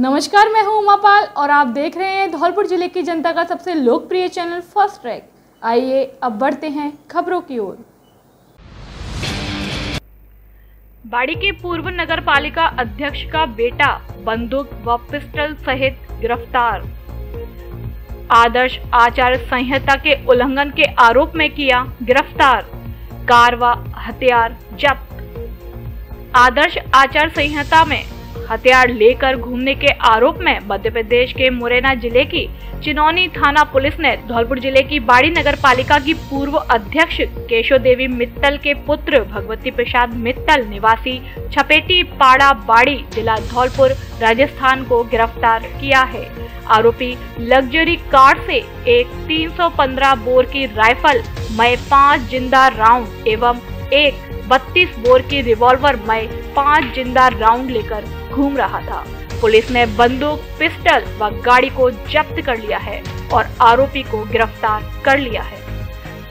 नमस्कार, मैं हूं उमापाल और आप देख रहे हैं धौलपुर जिले की जनता का सबसे लोकप्रिय चैनल फर्स्ट ट्रैक। आइए अब बढ़ते हैं खबरों की ओर। बाड़ी के पूर्व नगर पालिका अध्यक्ष का बेटा बंदूक व पिस्टल सहित गिरफ्तार। आदर्श आचार संहिता के उल्लंघन के आरोप में किया गिरफ्तार। कार व हथियार जब्त। आदर्श आचार संहिता में हथियार लेकर घूमने के आरोप में मध्य प्रदेश के मुरैना जिले की चिनौनी थाना पुलिस ने धौलपुर जिले की बाड़ी नगर पालिका की पूर्व अध्यक्ष केशव देवी मित्तल के पुत्र भगवती प्रसाद मित्तल निवासी छपेटी पाड़ा बाड़ी जिला धौलपुर राजस्थान को गिरफ्तार किया है। आरोपी लग्जरी कार से एक 315 बोर की राइफल में 5 जिंदा राउंड एवं एक 32 बोर की रिवॉल्वर में 5 जिंदा राउंड लेकर घूम रहा था। पुलिस ने बंदूक, पिस्टल व गाड़ी को जब्त कर लिया है और आरोपी को गिरफ्तार कर लिया है।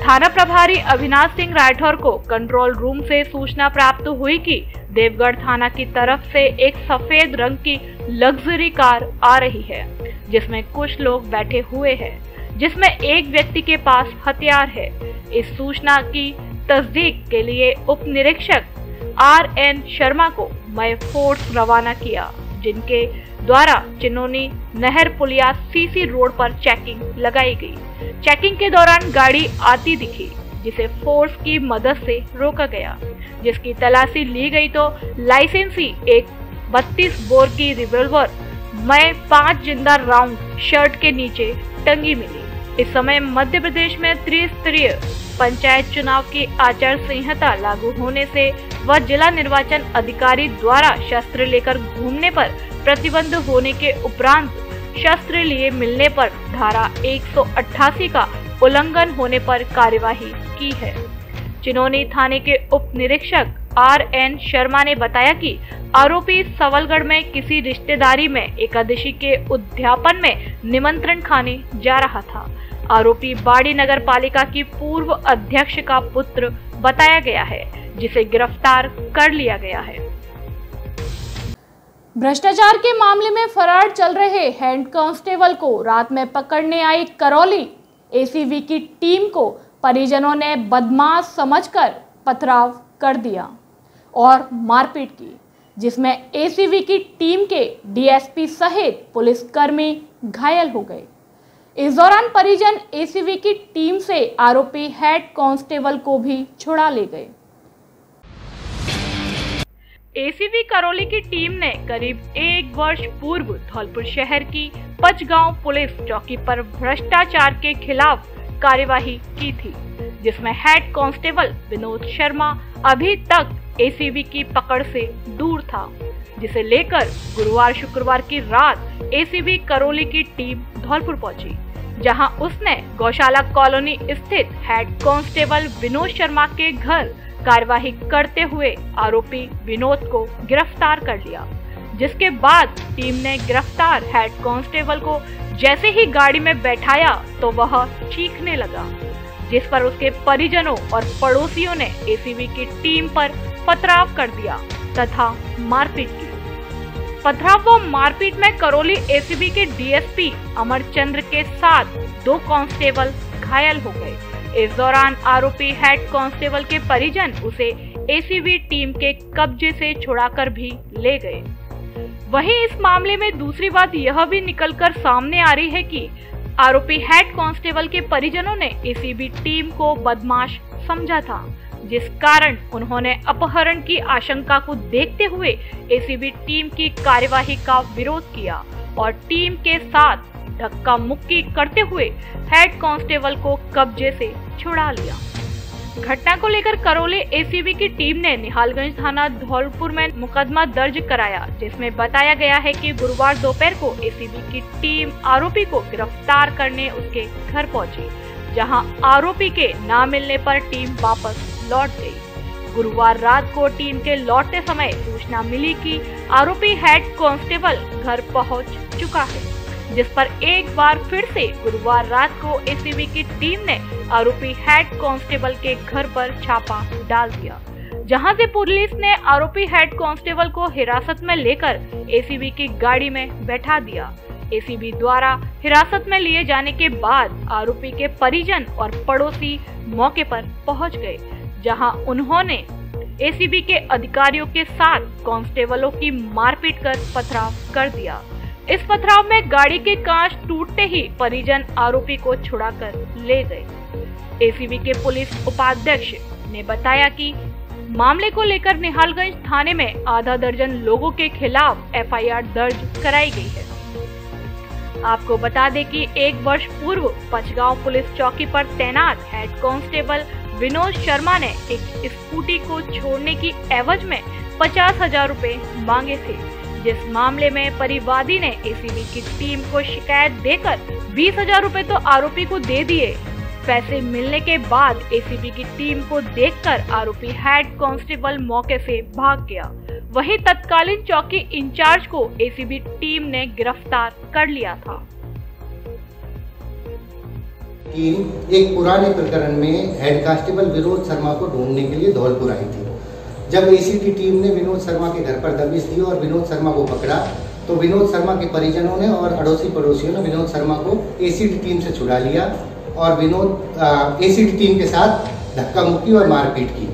थाना प्रभारी अविनाश सिंह राठौर को कंट्रोल रूम से सूचना प्राप्त हुई कि देवगढ़ थाना की तरफ से एक सफेद रंग की लग्जरी कार आ रही है जिसमें कुछ लोग बैठे हुए हैं, जिसमें एक व्यक्ति के पास हथियार है। इस सूचना की तस्दीक के लिए उप निरीक्षक RN शर्मा को मैं फोर्स रवाना किया, जिनके द्वारा चिनौनी नहर पुलिया CC रोड पर चेकिंग लगाई गई। चेकिंग के दौरान गाड़ी आती दिखी, जिसे फोर्स की मदद से रोका गया, जिसकी तलाशी ली गई तो लाइसेंसी एक 32 बोर की रिवॉल्वर में 5 जिंदा राउंड शर्ट के नीचे टंगी मिली। इस समय मध्य प्रदेश में त्रिस्तरीय पंचायत चुनाव की आचार संहिता लागू होने से व जिला निर्वाचन अधिकारी द्वारा शस्त्र लेकर घूमने पर प्रतिबंध होने के उपरांत शस्त्र लिए मिलने पर धारा 188 का उल्लंघन होने पर कार्यवाही की है। चिनौनी थाने के उप निरीक्षक RN शर्मा ने बताया कि आरोपी सवलगढ़ में किसी रिश्तेदारी में एकादशी के उद्यापन में निमंत्रण खाने जा रहा था। आरोपी बाड़ी नगर पालिका की पूर्व अध्यक्ष का पुत्र बताया गया है, जिसे गिरफ्तार कर लिया गया है। भ्रष्टाचार के मामले में फरार चल रहे हेड कांस्टेबल को रात में पकड़ने आई करौली ACV की टीम को परिजनों ने बदमाश समझकर पथराव कर दिया और मारपीट की, जिसमें ACV की टीम के DSP सहित पुलिसकर्मी घायल हो गए। इस दौरान परिजन ACV की टीम से आरोपी हेड कांस्टेबल को भी छुड़ा ले गए। ACV करौली की टीम ने करीब 1 वर्ष पूर्व धौलपुर शहर की पचगांव पुलिस चौकी पर भ्रष्टाचार के खिलाफ कार्यवाही की थी, जिसमें हेड कांस्टेबल विनोद शर्मा अभी तक ACV की पकड़ से दूर था, जिसे लेकर गुरुवार शुक्रवार की रात ACV करौली की टीम धौलपुर पहुंची, जहां उसने गौशाला कॉलोनी स्थित हेड कांस्टेबल विनोद शर्मा के घर कार्यवाही करते हुए आरोपी विनोद को गिरफ्तार कर लिया। जिसके बाद टीम ने गिरफ्तार हेड कांस्टेबल को जैसे ही गाड़ी में बैठाया तो वह चीखने लगा, जिस पर उसके परिजनों और पड़ोसियों ने ACV की टीम पर पथराव कर दिया तथा मारपीट की। पथराव व मारपीट में करौली ACV के DSP अमरचंद्र के साथ 2 कांस्टेबल घायल हो गए। इस दौरान आरोपी हेड कांस्टेबल के परिजन उसे ACV टीम के कब्जे से छुड़ाकर भी ले गए। वहीं इस मामले में दूसरी बात यह भी निकलकर सामने आ रही है कि आरोपी हेड कांस्टेबल के परिजनों ने ACV टीम को बदमाश समझा था, जिस कारण उन्होंने अपहरण की आशंका को देखते हुए ACV टीम की कार्यवाही का विरोध किया और टीम के साथ धक्का मुक्की करते हुए हेड कांस्टेबल को कब्जे से छुड़ा लिया। घटना को लेकर करौली ACV की टीम ने निहालगंज थाना धौलपुर में मुकदमा दर्ज कराया, जिसमें बताया गया है कि गुरुवार दोपहर को ACV की टीम आरोपी को गिरफ्तार करने उसके घर पहुंची, जहां आरोपी के न मिलने पर टीम वापस लौट गई। गुरुवार रात को टीम के लौटते समय सूचना मिली कि आरोपी हेड कांस्टेबल घर पहुंच चुका है, जिस पर एक बार फिर से गुरुवार रात को ACV की टीम ने आरोपी हेड कांस्टेबल के घर पर छापा डाल दिया, जहां से पुलिस ने आरोपी हेड कांस्टेबल को हिरासत में लेकर एसीबी की गाड़ी में बैठा दिया। एसीबी द्वारा हिरासत में लिए जाने के बाद आरोपी के परिजन और पड़ोसी मौके पर पहुंच गए, जहां उन्होंने एसीबी के अधिकारियों के साथ कांस्टेबलों की मारपीट कर पथराव कर दिया। इस पथराव में गाड़ी के कांच टूटते ही परिजन आरोपी को छुड़ाकर ले गए। एसीबी के पुलिस उपाध्यक्ष ने बताया कि मामले को लेकर निहालगंज थाने में आधा दर्जन लोगों के खिलाफ एफआईआर दर्ज कराई गई है। आपको बता दें कि 1 वर्ष पूर्व पचगांव पुलिस चौकी पर तैनात हेड कांस्टेबल विनोद शर्मा ने एक स्कूटी को छोड़ने की एवज में 50,000 रुपए मांगे थे, जिस मामले में परिवादी ने एसीबी की टीम को शिकायत देकर 20,000 रुपए तो आरोपी को दे दिए। पैसे मिलने के बाद एसीबी की टीम को देखकर आरोपी हेड कांस्टेबल मौके से भाग गया। वहीं तत्कालीन चौकी इंचार्ज को एसीबी टीम ने गिरफ्तार कर लिया था। टीम एक पुराने प्रकरण में हेड कांस्टेबल विनोद शर्मा को ढूंढने के लिए धौलपुर आई थी। जब एसीबी टीम ने विनोद शर्मा के घर पर दबिश दी और विनोद शर्मा को पकड़ा, तो विनोद शर्मा के परिजनों ने और अड़ोसी पड़ोसियों ने विनोद शर्मा को एसीबी टीम से छुड़ा लिया और विनोद एसीबी टीम के साथ धक्का मुक्की और मारपीट की।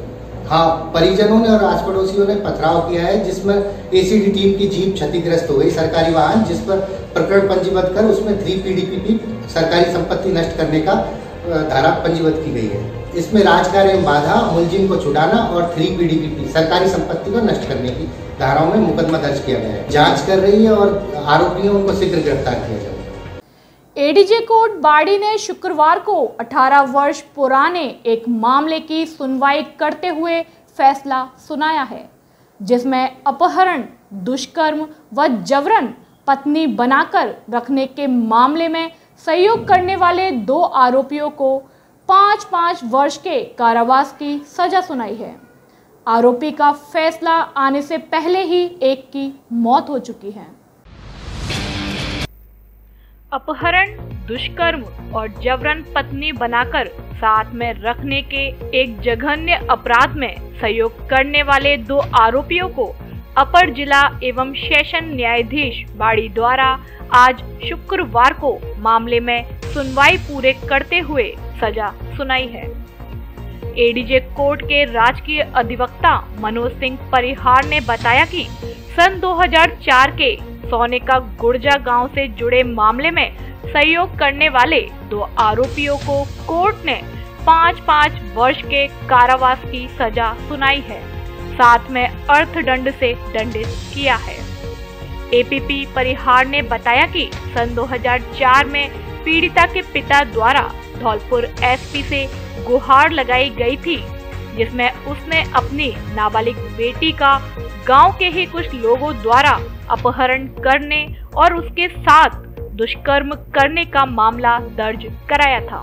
हाँ, परिजनों ने और आस पड़ोसियों ने पथराव किया है, जिसमें एसीबी टीम की जीप क्षतिग्रस्त हो गई, सरकारी वाहन, जिस पर प्रकरण पंजीबद्ध कर उसमें 3 PDPP सरकारी संपत्ति नष्ट करने का धारा पंजीबद्ध की गई है। इसमें राजकार्य एवं बाधा, मुलजिम को छुड़ाना और 3 PDPP सरकारी संपत्ति को नष्ट करने की धाराओं में मुकदमा दर्ज किया गया है। जांच कर रही है और आरोपियों को शीघ्र गिरफ्तार किया जाएगा। एडीजे कोर्ट बाड़ी ने शुक्रवार को 18 वर्ष पुराने एक मामले की सुनवाई करते हुए फैसला सुनाया है, जिसमें अपहरण, दुष्कर्म व जबरन पत्नी बनाकर रखने के मामले में सहयोग करने वाले 2 आरोपियों को 5-5 वर्ष के कारावास की सजा सुनाई है। आरोपी का फैसला आने से पहले ही एक की मौत हो चुकी है। अपहरण, दुष्कर्म और जबरन पत्नी बनाकर साथ में रखने के एक जघन्य अपराध में सहयोग करने वाले 2 आरोपियों को अपर जिला एवं सेशन न्यायाधीश बाड़ी द्वारा आज शुक्रवार को मामले में सुनवाई पूरे करते हुए सजा सुनाई है। एडीजे कोर्ट के राजकीय अधिवक्ता मनोज सिंह परिहार ने बताया कि सन 2004 के सोने का गुर्जा गांव से जुड़े मामले में सहयोग करने वाले 2 आरोपियों को कोर्ट ने 5-5 वर्ष के कारावास की सजा सुनाई है, साथ में अर्थदंड से दंडित किया है। एपीपी परिहार ने बताया कि सन 2004 में पीड़िता के पिता द्वारा धौलपुर एसपी से गुहार लगाई गई थी, जिसमें उसने अपनी नाबालिग बेटी का गांव के ही कुछ लोगों द्वारा अपहरण करने और उसके साथ दुष्कर्म करने का मामला दर्ज कराया था।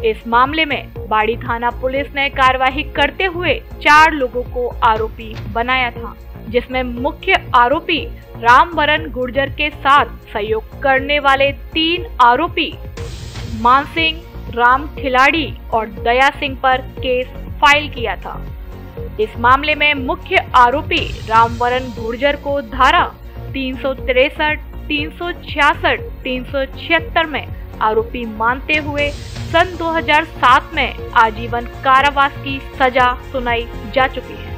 इस मामले में बाड़ी थाना पुलिस ने कार्रवाई करते हुए 4 लोगों को आरोपी बनाया था, जिसमें मुख्य आरोपी रामवरण गुर्जर के साथ सहयोग करने वाले 3 आरोपी मानसिंह, राम खिलाड़ी और दया सिंह पर केस फाइल किया था। इस मामले में मुख्य आरोपी रामवरण गुर्जर को धारा 363, 366, 376 में आरोपी मानते हुए सन 2007 में आजीवन कारावास की सजा सुनाई जा चुकी है।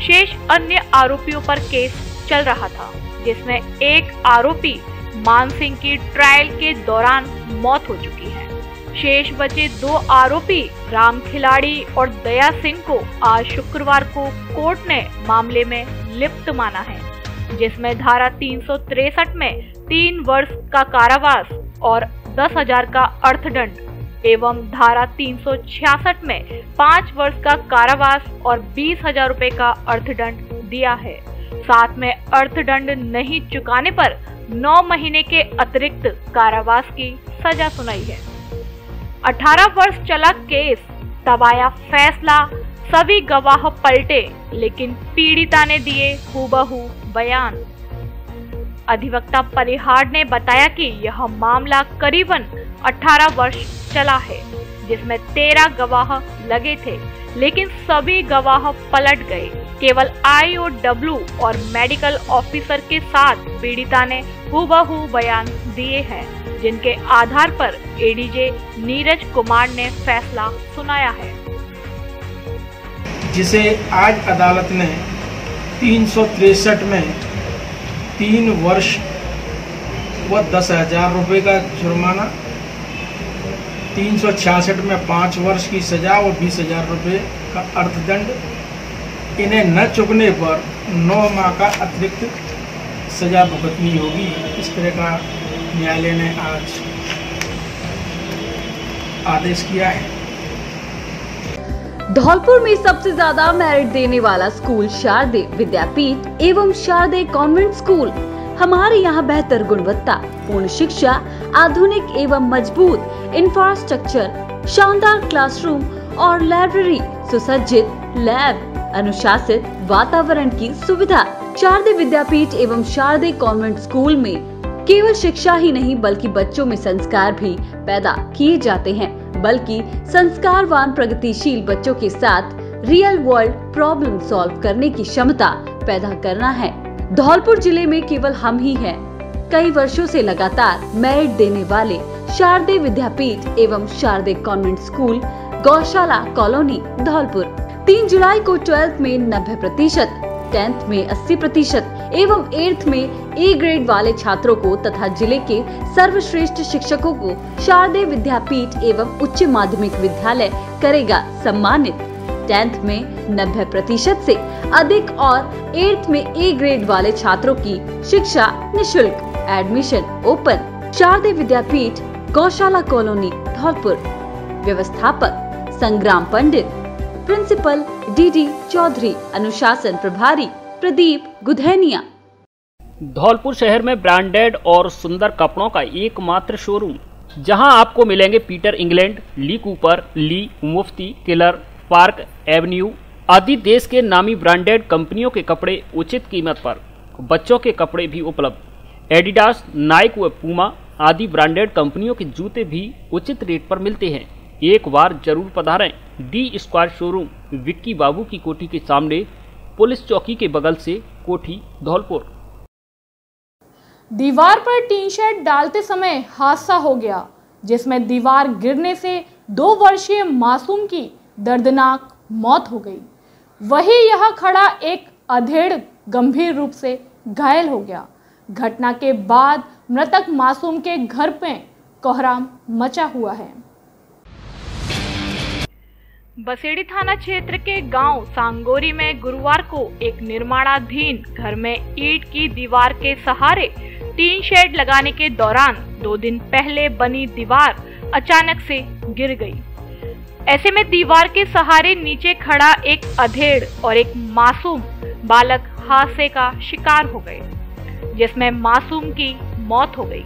शेष अन्य आरोपियों पर केस चल रहा था, जिसमें एक आरोपी मान सिंह की ट्रायल के दौरान मौत हो चुकी है। शेष बचे 2 आरोपी राम खिलाड़ी और दया सिंह को आज शुक्रवार को कोर्ट ने मामले में लिप्त माना है, जिसमें धारा 363 में 3 वर्ष का कारावास और 10,000 का अर्थदंड एवं धारा 366 में 5 वर्ष का कारावास और 20,000 रुपए का अर्थदंड दिया है। साथ में अर्थदंड नहीं चुकाने पर 9 महीने के अतिरिक्त कारावास की सजा सुनाई है। 18 वर्ष चला केस, तब आया फैसला, सभी गवाह पलटे, लेकिन पीड़िता ने दिए हूबहू बयान। अधिवक्ता परिहार ने बताया कि यह मामला करीबन 18 वर्ष चला है, जिसमें 13 गवाह लगे थे, लेकिन सभी गवाह पलट गए। केवल IOW और मेडिकल ऑफिसर के साथ पीड़िता ने हूबहू बयान दिए हैं, जिनके आधार पर ADJ नीरज कुमार ने फैसला सुनाया है, जिसे आज अदालत ने 363 में 3 वर्ष व 10,000 रुपये का जुर्माना, 366 में 5 वर्ष की सजा व 20,000 रुपये का अर्थदंड, इन्हें न चुकने पर 9 माह का अतिरिक्त सजा भुगतनी होगी। इस तरह का न्यायालय ने आज आदेश किया है। धौलपुर में सबसे ज्यादा मेरिट देने वाला स्कूल शारदे विद्यापीठ एवं शारदे कॉन्वेंट स्कूल। हमारे यहाँ बेहतर गुणवत्ता, पूर्ण शिक्षा, आधुनिक एवं मजबूत इंफ्रास्ट्रक्चर, शानदार क्लासरूम और लाइब्रेरी, सुसज्जित लैब, अनुशासित वातावरण की सुविधा। शारदे विद्यापीठ एवं शारदे कॉन्वेंट स्कूल में केवल शिक्षा ही नहीं बल्कि बच्चों में संस्कार भी पैदा किए जाते हैं, बल्कि संस्कारवान प्रगतिशील बच्चों के साथ रियल वर्ल्ड प्रॉब्लम सॉल्व करने की क्षमता पैदा करना है। धौलपुर जिले में केवल हम ही हैं कई वर्षों से लगातार मेरिट देने वाले शारदे विद्यापीठ एवं शारदे कॉन्वेंट स्कूल, गौशाला कॉलोनी, धौलपुर। 3 जुलाई को 12th में 90%, 10th में 80% एवं 8th में A ग्रेड वाले छात्रों को तथा जिले के सर्वश्रेष्ठ शिक्षकों को शारदे विद्यापीठ एवं उच्च माध्यमिक विद्यालय करेगा सम्मानित। 10th में 90% से अधिक और 8th में A ग्रेड वाले छात्रों की शिक्षा निशुल्क, एडमिशन ओपन। शारदे विद्यापीठ, गौशाला कॉलोनी, धौलपुर। व्यवस्थापक संग्राम पंडित, प्रिंसिपल DD चौधरी, अनुशासन प्रभारी प्रदीप गुधैनिया। धौलपुर शहर में ब्रांडेड और सुंदर कपड़ों का एकमात्र शोरूम, जहां आपको मिलेंगे पीटर इंग्लैंड, ली कूपर, ली, मुफ्ती, किलर, पार्क एवेन्यू आदि देश के नामी ब्रांडेड कंपनियों के कपड़े उचित कीमत पर। बच्चों के कपड़े भी उपलब्ध। एडिडास, नाइक व पूमा आदि ब्रांडेड कंपनियों के जूते भी उचित रेट पर मिलते हैं। एक बार जरूर पधारें। D स्क्वायर शोरूम, विक्की बाबू की कोठी के सामने, पुलिस चौकी के बगल से, कोठी, धौलपुर। दीवार पर टीन शेड डालते समय हादसा हो गया, जिसमें दीवार गिरने से 2 वर्षीय मासूम की दर्दनाक मौत हो गई। वहीं यह खड़ा एक अधेड़ गंभीर रूप से घायल हो गया। घटना के बाद मृतक मासूम के घर में कोहराम मचा हुआ है। बसेड़ी थाना क्षेत्र के गांव सांगोरी में गुरुवार को एक निर्माणाधीन घर में ईंट की दीवार के सहारे टीन शेड लगाने के दौरान 2 दिन पहले बनी दीवार अचानक से गिर गई। ऐसे में दीवार के सहारे नीचे खड़ा एक अधेड़ और एक मासूम बालक हादसे का शिकार हो गए, जिसमें मासूम की मौत हो गई।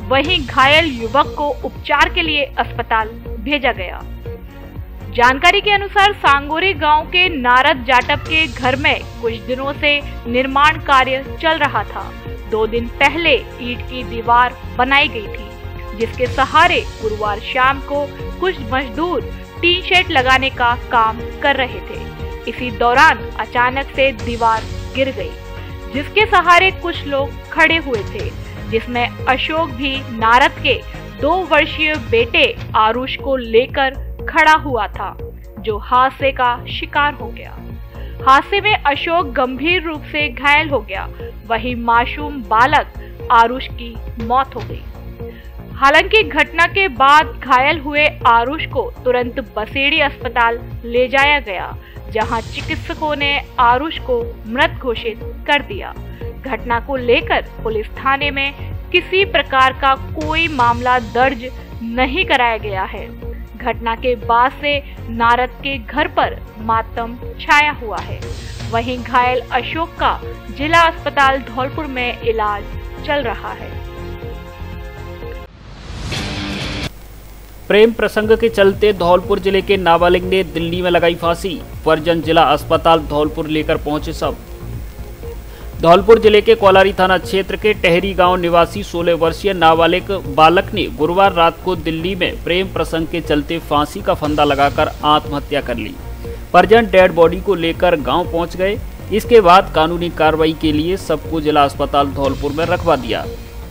वहीं घायल युवक को उपचार के लिए अस्पताल भेजा गया। जानकारी के अनुसार सांगोरी गांव के नारद जाटव के घर में कुछ दिनों से निर्माण कार्य चल रहा था। 2 दिन पहले ईंट की दीवार बनाई गई थी, जिसके सहारे गुरुवार शाम को कुछ मजदूर टीन शेड लगाने का काम कर रहे थे। इसी दौरान अचानक से दीवार गिर गई, जिसके सहारे कुछ लोग खड़े हुए थे, जिसमें अशोक भी नारद के 2 वर्षीय बेटे आरुष को लेकर खड़ा हुआ था, जो हादसे का शिकार हो गया। हादसे में अशोक गंभीर रूप से घायल हो गया, वहीं मासूम बालक आरुष की मौत हो गई। हालांकि घटना के बाद घायल हुए आरुष को तुरंत बसेड़ी अस्पताल ले जाया गया, जहां चिकित्सकों ने आरुष को मृत घोषित कर दिया। घटना को लेकर पुलिस थाने में किसी प्रकार का कोई मामला दर्ज नहीं कराया गया है। घटना के बाद से नारद के घर पर मातम छाया हुआ है। वहीं घायल अशोक का जिला अस्पताल धौलपुर में इलाज चल रहा है। प्रेम प्रसंग के चलते धौलपुर जिले के नाबालिग ने दिल्ली में लगाई फांसी। परिजन जिला अस्पताल धौलपुर लेकर पहुंचे सब। धौलपुर जिले के कोलारी थाना क्षेत्र के टहरी गांव निवासी 16 वर्षीय नाबालिग बालक ने गुरुवार रात को दिल्ली में प्रेम प्रसंग के चलते फांसी का फंदा लगाकर आत्महत्या कर ली। परिजन डेड बॉडी को लेकर गांव पहुंच गए। इसके बाद कानूनी कार्रवाई के लिए सबको जिला अस्पताल धौलपुर में रखवा दिया,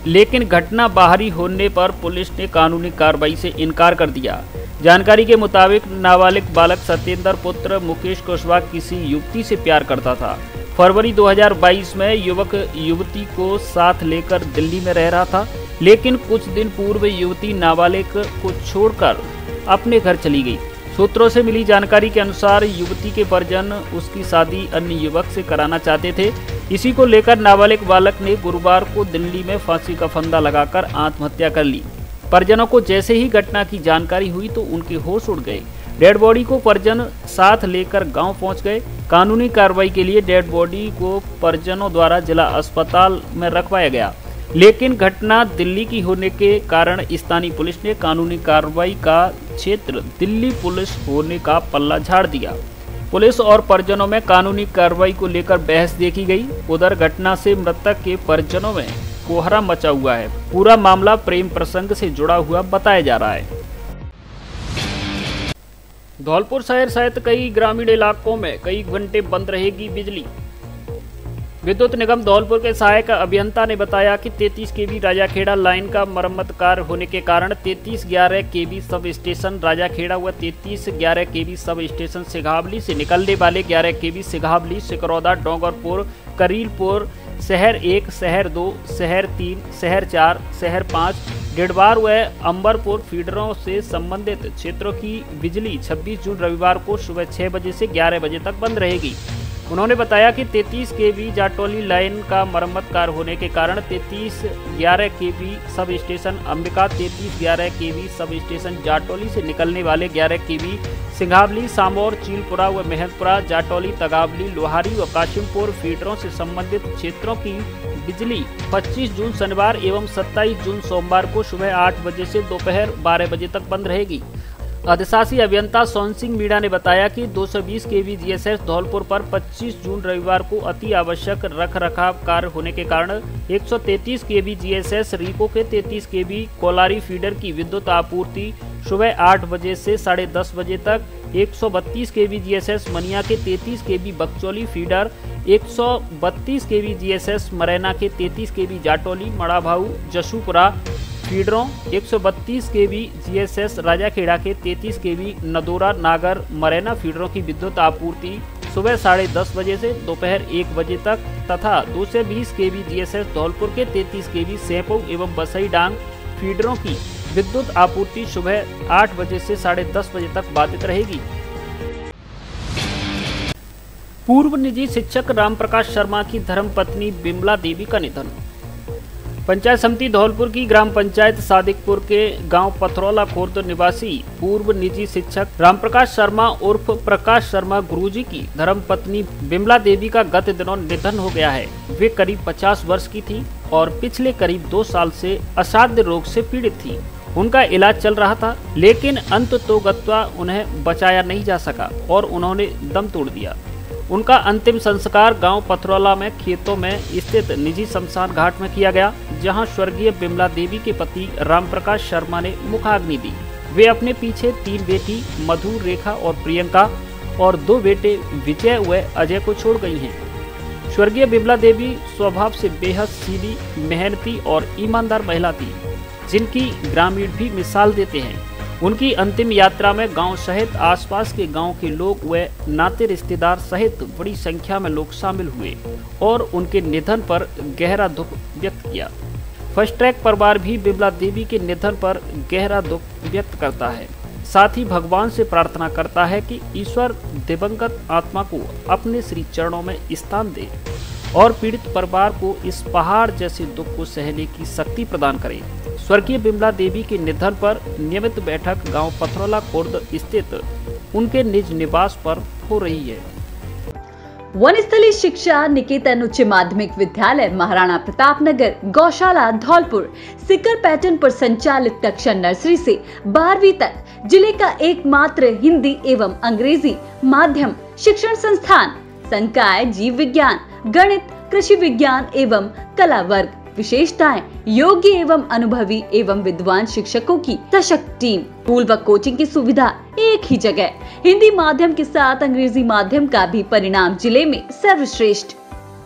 लेकिन घटना बाहरी होने पर पुलिस ने कानूनी कार्रवाई से इनकार कर दिया। जानकारी के मुताबिक नाबालिग बालक सत्येंद्र पुत्र मुकेश कुशवाहा किसी युवती से प्यार करता था। फरवरी 2022 में युवक युवती को साथ लेकर दिल्ली में रह रहा था, लेकिन कुछ दिन पूर्व युवती नाबालिग को छोड़कर अपने घर चली गई। सूत्रों से मिली जानकारी के अनुसार युवती के परिजन उसकी शादी अन्य युवक से कराना चाहते थे। इसी को लेकर नाबालिग बालक ने गुरुवार को दिल्ली में फांसी का फंदा लगाकर आत्महत्या कर ली। परिजनों को जैसे ही घटना की जानकारी हुई तो उनके होश उड़ गए। डेड बॉडी को परिजन साथ लेकर गांव पहुंच गए। कानूनी कार्रवाई के लिए डेड बॉडी को परिजनों द्वारा जिला अस्पताल में रखवाया गया, लेकिन घटना दिल्ली की होने के कारण स्थानीय पुलिस ने कानूनी कार्रवाई का क्षेत्र दिल्ली पुलिस होने का पल्ला झाड़ दिया। पुलिस और परिजनों में कानूनी कार्रवाई को लेकर बहस देखी गई। उधर घटना से मृतक के परिजनों में कोहरा मचा हुआ है। पूरा मामला प्रेम प्रसंग से जुड़ा हुआ बताया जा रहा है। धौलपुर शहर सहित कई ग्रामीण इलाकों में कई घंटे बंद रहेगी बिजली। विद्युत निगम धौलपुर के सहायक अभियंता ने बताया कि 33 केवी राजाखेड़ा लाइन का मरम्मत कार्य होने के कारण 3311 केवी सब स्टेशन राजाखेड़ा व 3311 केवी सब स्टेशन सिघावली से निकलने वाले 11 केवी सिघावली, सिकरौदा, डोंगरपुर, करीलपुर, शहर 1, शहर 2, शहर 3, शहर 4, शहर 5, डेढ़वार व अंबरपुर फीडरों से संबंधित क्षेत्रों की बिजली 26 जून रविवार को सुबह 6 बजे से 11 बजे तक बंद रहेगी। उन्होंने बताया कि 33 केवी जाटौली लाइन का मरम्मत कार्य होने के कारण 3311 केवी सब स्टेशन अंबिका, 3311 केवी सब स्टेशन जाटौली से निकलने वाले 11 केवी सिंघावली, सामौर, चीलपुरा व मेहतपुरा, जाटौली, तगावली, लोहारी व काशिमपुर फीडरों से संबंधित क्षेत्रों की बिजली 25 जून शनिवार एवं 27 जून सोमवार को सुबह 8 बजे से दोपहर 12 बजे तक बंद रहेगी। अधिशासी अभियंता सोन सिंह मीणा ने बताया कि 220 केवी जीएसएस धौलपुर पर 25 जून रविवार को अति आवश्यक रख रखाव कार्य होने के कारण 133 केवी जीएसएस रीको के 33 केवी कोलारी फीडर की विद्युत आपूर्ति सुबह 8 बजे से 10:30 बजे तक, 132 केवी जीएसएस मनिया के 33 केवी बकचौली फीडर, 132 केवी जीएसएस मरैना के 33 केवी जाटौली, मड़ाभाऊ, जसूपुरा फीडरों, 132 केवी जीएसएस राजाखेड़ा के 33 केवी नदोरा, नागर, मरैना फीडरों की विद्युत आपूर्ति सुबह 10:30 बजे से दोपहर 1 बजे तक तथा 220 केवी जीएसएस धौलपुर के 33 केवी सेपऊ एवं बसई डांग फीडरों की विद्युत आपूर्ति सुबह 8 बजे से 10:30 बजे तक बाधित रहेगी। पूर्व निजी शिक्षक रामप्रकाश शर्मा की धर्मपत्नी बिमला देवी का निधन। पंचायत समिति धौलपुर की ग्राम पंचायत सादिकपुर के गांव पथरौला खुर्द निवासी पूर्व निजी शिक्षक रामप्रकाश शर्मा उर्फ प्रकाश शर्मा गुरुजी की धर्मपत्नी बिमला देवी का गत दिनों निधन हो गया है। वे करीब 50 वर्ष की थी और पिछले करीब 2 साल से असाध्य रोग से पीड़ित थी। उनका इलाज चल रहा था, लेकिन अंततोगत्वा उन्हें बचाया नहीं जा सका और उन्होंने दम तोड़ दिया। उनका अंतिम संस्कार गांव पथरौला में खेतों में स्थित निजी शमशान घाट में किया गया, जहां स्वर्गीय बिमला देवी के पति रामप्रकाश शर्मा ने मुखाग्नि दी। वे अपने पीछे 3 बेटी मधु, रेखा और प्रियंका और 2 बेटे विजय व अजय को छोड़ गई हैं। स्वर्गीय बिमला देवी स्वभाव से बेहद सीधी, मेहनती और ईमानदार महिला थी, जिनकी ग्रामीण भी मिसाल देते हैं। उनकी अंतिम यात्रा में गांव सहित आसपास के गांव के लोग व नाते रिश्तेदार सहित बड़ी संख्या में लोग शामिल हुए और उनके निधन पर गहरा दुख व्यक्त किया। फर्स्ट ट्रैक परिवार भी बिमला देवी के निधन पर गहरा दुख व्यक्त करता है। साथ ही भगवान से प्रार्थना करता है कि ईश्वर दिवंगत आत्मा को अपने श्री चरणों में स्थान दे और पीड़ित परिवार को इस पहाड़ जैसे दुख को सहने की शक्ति प्रदान करे। स्वर्गीय बिमला देवी के निधन पर नियमित बैठक गांव पथरौला खुर्द स्थित उनके निज निवास पर हो रही है। वनस्थली शिक्षा निकेतन उच्च माध्यमिक विद्यालय महाराणा प्रताप नगर गौशाला धौलपुर सिकर पैटर्न पर संचालित कक्षा नर्सरी से 12वीं तक जिले का एकमात्र हिंदी एवं अंग्रेजी माध्यम शिक्षण संस्थान। संकाय जीव विज्ञान, गणित, कृषि विज्ञान एवं कला वर्ग। विशेषताएं योग्य एवं अनुभवी एवं विद्वान शिक्षकों की सशक्त टीम, स्कूल व कोचिंग की सुविधा एक ही जगह, हिंदी माध्यम के साथ अंग्रेजी माध्यम का भी परिणाम जिले में सर्वश्रेष्ठ।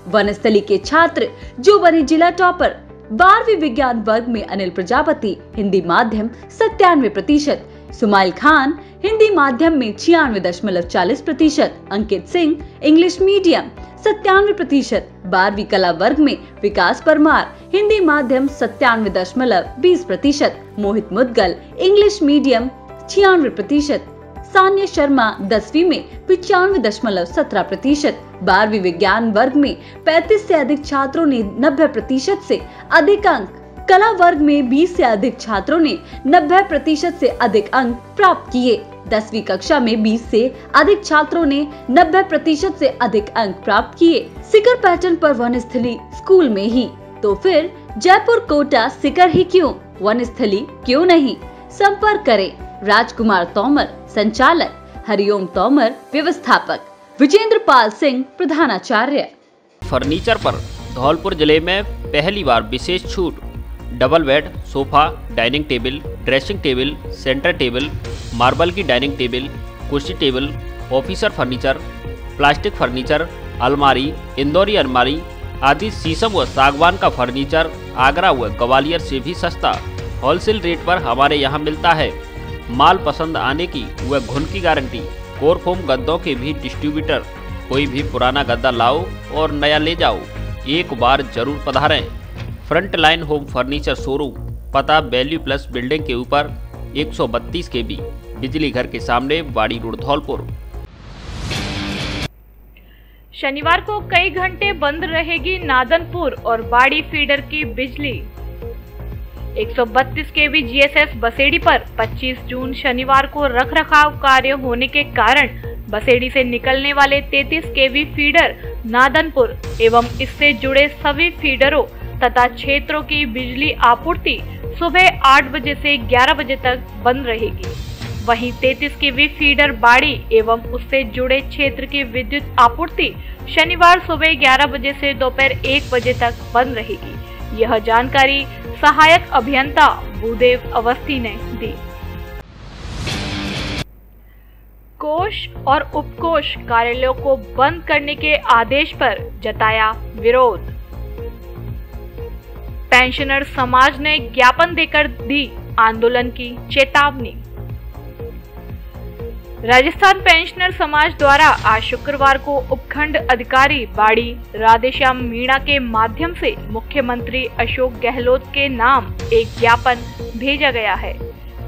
वनस्थली के छात्र जो बने जिला टॉपर। 12वीं विज्ञान वर्ग में अनिल प्रजापति हिंदी माध्यम 97%, सुमाइल खान हिंदी माध्यम में 96.40%, अंकित सिंह इंग्लिश मीडियम 97%, 12वीं कला वर्ग में विकास परमार हिंदी माध्यम 97.20%, मोहित मुदगल इंग्लिश मीडियम 96%, सान्या शर्मा 10वीं में 95.17%, 12वीं विज्ञान वर्ग में 35 से अधिक छात्रों ने 90% से अधिक अंक, कला वर्ग में 20 से अधिक छात्रों ने 90% से अधिक अंक प्राप्त किए। 10वीं कक्षा में 20 से अधिक छात्रों ने 90% से अधिक अंक प्राप्त किए। सिकर पैटर्न पर वनस्थली स्कूल में ही, तो फिर जयपुर कोटा सिकर ही क्यों, वनस्थली क्यों नहीं? संपर्क करें राजकुमार तोमर संचालक, हरिओम तोमर व्यवस्थापक, विजेंद्र पाल सिंह प्रधानाचार्य। फर्नीचर पर धौलपुर जिले में पहली बार विशेष छूट। Double bed, sofa, dining table, dressing table, centre table, marble की डाइनिंग टेबल, कुर्सी table, officer furniture, plastic furniture, अलमारी, इंदौरी अलमारी आदि शीशम व सागवान का फर्नीचर आगरा व ग्वालियर से भी सस्ता होलसेल रेट पर हमारे यहाँ मिलता है। माल पसंद आने की व घुन की गारंटी। कोरफोम गद्दों के भी डिस्ट्रीब्यूटर। कोई भी पुराना गद्दा लाओ और नया ले जाओ, एक बार जरूर पधारें। Front line home furniture showroom, पता वैल्यू प्लस बिल्डिंग के ऊपर 132 kV, बिजली घर के सामने, बाड़ी रोड, धौलपुर। शनिवार को कई घंटे बंद रहेगी नादनपुर और बाड़ी फीडर की बिजली। 132 kV GSS बसेड़ी पर 25 जून शनिवार को रखरखाव कार्य होने के कारण बसेड़ी से निकलने वाले 33 kV फीडर नादनपुर एवं इससे जुड़े सभी फीडरों तथा क्षेत्रों की बिजली आपूर्ति सुबह 8 बजे से 11 बजे तक बंद रहेगी। वहीं 33 kV फीडर बाड़ी एवं उससे जुड़े क्षेत्र की विद्युत आपूर्ति शनिवार सुबह 11 बजे से दोपहर 1 बजे तक बंद रहेगी। यह जानकारी सहायक अभियंता भूदेव अवस्थी ने दी। कोष और उपकोष कार्यालयों को बंद करने के आदेश पर जताया विरोध। पेंशनर समाज ने ज्ञापन देकर दी आंदोलन की चेतावनी। राजस्थान पेंशनर समाज द्वारा आज शुक्रवार को उपखंड अधिकारी बाड़ी राधेश्याम मीणा के माध्यम से मुख्यमंत्री अशोक गहलोत के नाम एक ज्ञापन भेजा गया है,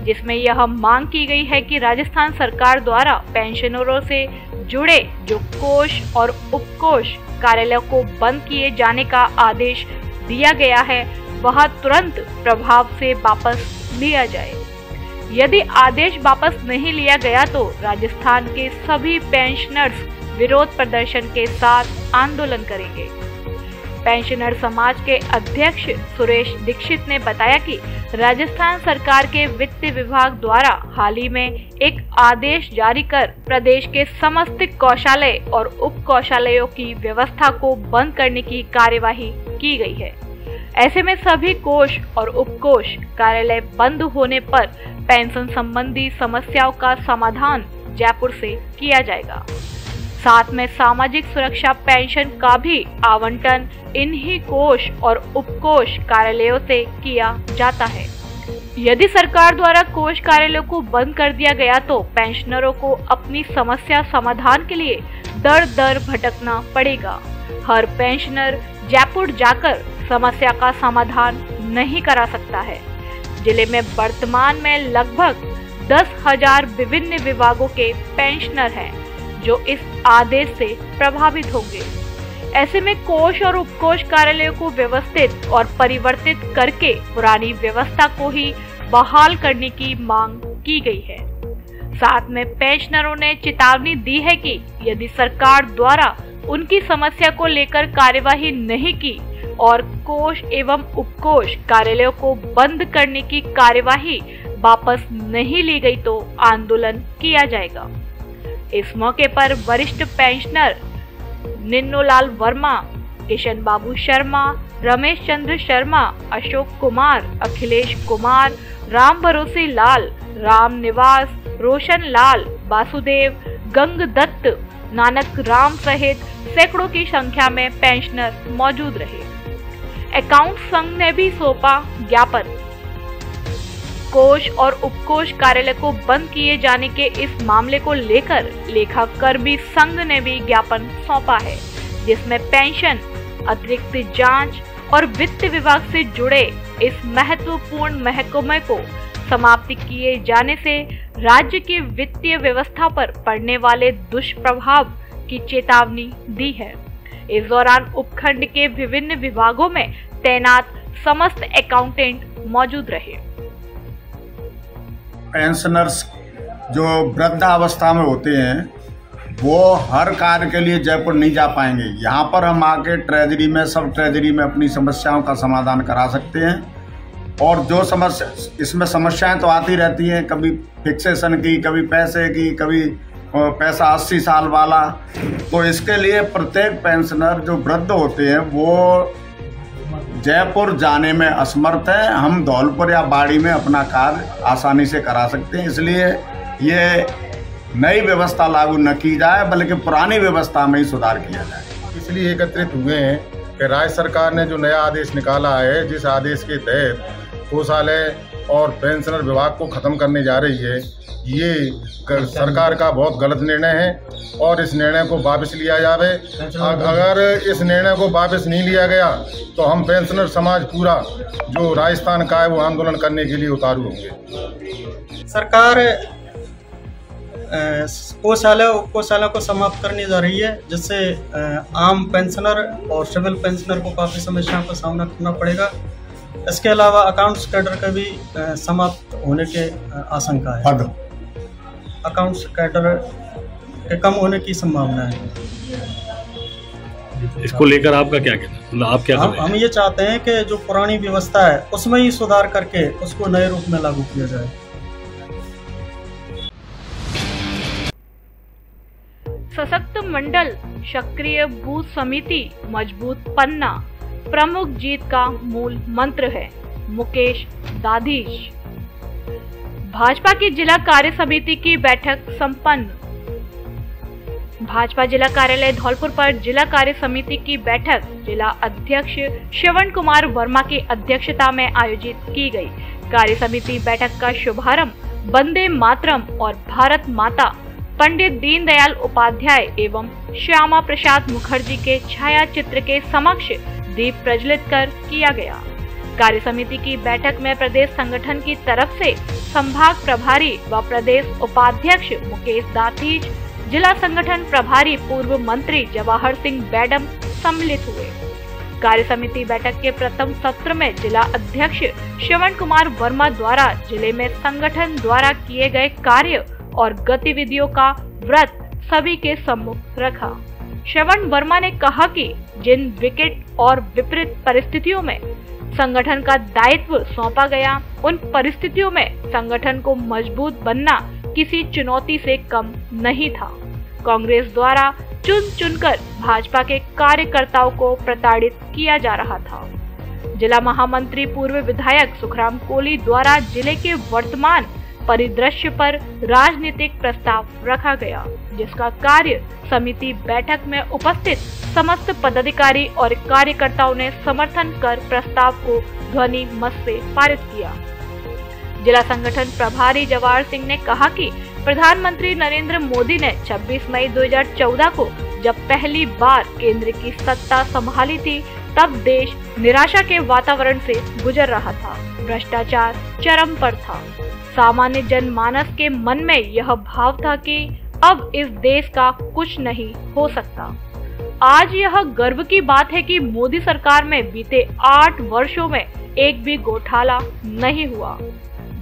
जिसमें यह मांग की गई है कि राजस्थान सरकार द्वारा पेंशनरों से जुड़े जो कोष और उपकोष कार्यालयों को बंद किए जाने का आदेश दिया गया है वह तुरंत प्रभाव से वापस लिया जाए। यदि आदेश वापस नहीं लिया गया तो राजस्थान के सभी पेंशनर्स विरोध प्रदर्शन के साथ आंदोलन करेंगे। पेंशनर समाज के अध्यक्ष सुरेश दीक्षित ने बताया कि राजस्थान सरकार के वित्त विभाग द्वारा हाल ही में एक आदेश जारी कर प्रदेश के समस्त कौशालय और उप कौशालयों की व्यवस्था को बंद करने की कार्यवाही की गई है। ऐसे में सभी कोष और उपकोष कार्यालय बंद होने पर पेंशन संबंधी समस्याओं का समाधान जयपुर से किया जाएगा। साथ में सामाजिक सुरक्षा पेंशन का भी आवंटन इन्हीं कोष और उपकोष कार्यालयों से किया जाता है। यदि सरकार द्वारा कोष कार्यालयों को बंद कर दिया गया तो पेंशनरों को अपनी समस्या समाधान के लिए दर दर भटकना पड़ेगा। हर पेंशनर जयपुर जाकर समस्या का समाधान नहीं करा सकता है। जिले में वर्तमान में लगभग 10,000 विभिन्न विभागों के पेंशनर हैं जो इस आदेश से प्रभावित होंगे। ऐसे में कोष और उपकोष कार्यालयों को व्यवस्थित और परिवर्तित करके पुरानी व्यवस्था को ही बहाल करने की मांग की गई है। साथ में पेंशनरों ने चेतावनी दी है कि यदि सरकार द्वारा उनकी समस्या को लेकर कार्यवाही नहीं की और कोष एवं उपकोष कार्यालयों को बंद करने की कार्यवाही वापस नहीं ली गई तो आंदोलन किया जाएगा। इस मौके पर वरिष्ठ पेंशनर निन्नोलाल वर्मा, किशन बाबू शर्मा, रमेश चंद्र शर्मा, अशोक कुमार, अखिलेश कुमार, राम भरोसे लाल, राम निवास, रोशन लाल, वासुदेव, गंग दत्त, नानक राम सहित सैकड़ों की संख्या में पेंशनर मौजूद रहे। अकाउंट संघ ने भी सौंपा ज्ञापन। कोष और उपकोष कार्यालय को बंद किए जाने के इस मामले को लेकर लेखाकर्मी संघ ने भी ज्ञापन सौंपा है, जिसमें पेंशन, अतिरिक्त जांच और वित्त विभाग से जुड़े इस महत्वपूर्ण महकमे को समाप्त किए जाने से राज्य की वित्तीय व्यवस्था पर पड़ने वाले दुष्प्रभाव की चेतावनी दी है। इस दौरान उपखंड के विभिन्न विभागों में तैनात समस्त अकाउंटेंट मौजूद रहे। पेंशनर्स जो वृद्धावस्था में होते हैं वो हर कार्य के लिए जयपुर नहीं जा पाएंगे। यहाँ पर हम आके ट्रेजरी में, सब ट्रेजरी में अपनी समस्याओं का समाधान करा सकते हैं। और जो समस्या, इसमें समस्याएं तो आती रहती हैं, कभी फिक्सेशन की, कभी पैसे की, कभी पैसा 80 साल वाला। तो इसके लिए प्रत्येक पेंशनर जो वृद्ध होते हैं वो जयपुर जाने में असमर्थ है। हम धौलपुर या बाड़ी में अपना कार्य आसानी से करा सकते हैं। इसलिए ये नई व्यवस्था लागू न की जाए, बल्कि पुरानी व्यवस्था में ही सुधार किया जाए। इसलिए एकत्रित हुए हैं कि राज्य सरकार ने जो नया आदेश निकाला है, जिस आदेश के तहत कोषालय और पेंशनर विभाग को खत्म करने जा रही है, ये सरकार का बहुत गलत निर्णय है और इस निर्णय को वापस लिया जावे। अगर इस निर्णय को वापस नहीं लिया गया तो हम पेंशनर समाज पूरा जो राजस्थान का है वो आंदोलन करने के लिए उतारू होंगे। सरकार कोषालय को समाप्त करने जा रही है, जिससे आम पेंशनर और सिविल पेंशनर को काफ़ी समस्याओं का सामना करना पड़ेगा। इसके अलावा अकाउंट्स कैडर का भी समाप्त होने के आशंका है। अकाउंट्स कैडर के कम होने की संभावना है। इसको लेकर आपका क्या कहना है? मतलब आप क्या करें? हम ये चाहते हैं कि जो पुरानी व्यवस्था है उसमें ही सुधार करके उसको नए रूप में लागू किया जाए। सशक्त मंडल, सक्रिय बूथ समिति, मजबूत पन्ना प्रमुख जीत का मूल मंत्र है। मुकेश दाधीश। भाजपा की जिला कार्य समिति की बैठक संपन्न। भाजपा जिला कार्यालय धौलपुर पर जिला कार्य समिति की बैठक जिला अध्यक्ष श्रवण कुमार वर्मा की अध्यक्षता में आयोजित की गई। कार्य समिति बैठक का शुभारंभ वंदे मातरम और भारत माता पंडित दीनदयाल उपाध्याय एवं श्यामा प्रसाद मुखर्जी के छाया चित्र के समक्ष दीप प्रज्वलित कर किया गया। कार्य समिति की बैठक में प्रदेश संगठन की तरफ से संभाग प्रभारी व प्रदेश उपाध्यक्ष मुकेश दाधीश, जिला संगठन प्रभारी पूर्व मंत्री जवाहर सिंह बैडम सम्मिलित हुए। कार्य समिति बैठक के प्रथम सत्र में जिला अध्यक्ष श्रवण कुमार वर्मा द्वारा जिले में संगठन द्वारा किए गए कार्य और गतिविधियों का व्रत सभी के सम्मुख रखा। श्रवण वर्मा ने कहा कि जिन विकट और विपरीत परिस्थितियों में संगठन का दायित्व सौंपा गया, उन परिस्थितियों में संगठन को मजबूत बनना किसी चुनौती से कम नहीं था। कांग्रेस द्वारा चुन चुनकर भाजपा के कार्यकर्ताओं को प्रताड़ित किया जा रहा था। जिला महामंत्री पूर्व विधायक सुखराम कोली द्वारा जिले के वर्तमान परिदृश्य पर राजनीतिक प्रस्ताव रखा गया, जिसका कार्य समिति बैठक में उपस्थित समस्त पदाधिकारी और कार्यकर्ताओं ने समर्थन कर प्रस्ताव को ध्वनि मत से पारित किया। जिला संगठन प्रभारी जवाहर सिंह ने कहा कि प्रधानमंत्री नरेंद्र मोदी ने 26 मई 2014 को जब पहली बार केंद्र की सत्ता संभाली थी, तब देश निराशा के वातावरण से गुजर रहा था। भ्रष्टाचार चरम पर था। सामान्य जनमानस के मन में यह भाव था कि अब इस देश का कुछ नहीं हो सकता। आज यह गर्व की बात है कि मोदी सरकार में बीते 8 वर्षों में एक भी घोटाला नहीं हुआ।